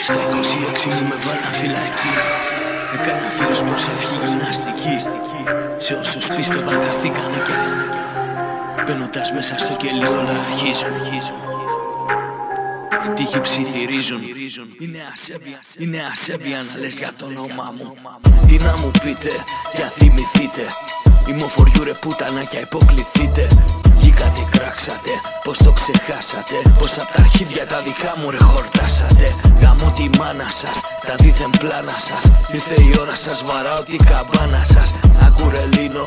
Στα 26 μου με βάλαν φυλακή. Έκανα φίλους προσευχή γυμναστική. Σε όσους πίστευα χαθήκανε κι αυτοί. Μπαίνοντας μέσα στο κελί όλα αρχίζουν. Οι τύχοι ψιθυρίζουν. Είναι ασέβεια να λες για το όνομά μου. Τι να μου πείτε, για θυμηθείτε. Είμαι ο φοριού ρε πουτανάκια, υποκληθείτε. Βγήκατε, κράξατε, πως το ξεχάσατε. Πως απ' τα αρχίδια τα δικά μου ρε χορτάσατε. Γαμώ τη μάνα σας, τα δίθεν πλάνα σας. Ήρθε η ώρα σας, βαράω την καμπάνα σας. Άκου ρε Λίνο,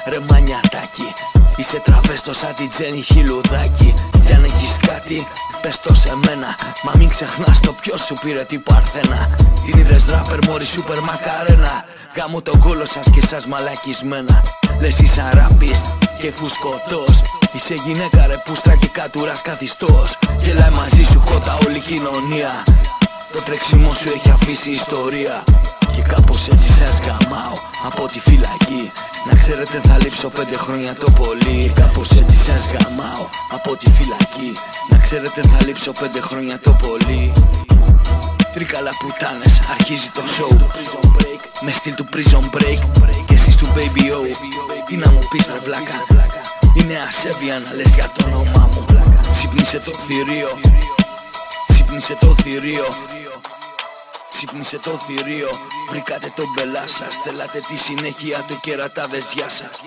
ρε μανιατάκι. Είσαι τραβέστο σαν την Τζένι Χιλουδάκι. Κι αν έχεις κάτι, πες το σε μένα. Μα μην ξεχνάς το ποιος σου πήρε την Παρθένα. Την είδες ράπερ μόρι σούπερ μακαρένα. Γάμω τον κόλο σας και σας μαλακισμένα. Λες είσαι ράπης και φουσκωτός. Είσαι γυναίκα ρε πούστρα και κατουράς καθιστός. Γελάει μαζί σου κότα όλη η κοινωνία. Το τρέξιμο σου έχει αφήσει ιστορία. Και κάπως έτσι σας γαμάω από τη φυλακή. Να ξέρετε θα λείψω 5 χρόνια το πολύ. Κάπως έτσι σας γαμάω από τη φυλακή. Να ξέρετε θα λείψω 5 χρόνια το πολύ. Τρίκαλα πουτάνες, αρχίζει το show. Με στυλ του prison break και εσείς του baby o. Τι να μου πεις ρε βλάκα. Είναι ασέβεια να λες για το όνομά μου. Ξύπνησε το θηρίο. Ξύπνησε το θηρίο. Ξύπνησε το θηρίο. Βρήκατε τον μπελά σας. Θέλατε τη συνέχεια του κερατάδες, γεια σας.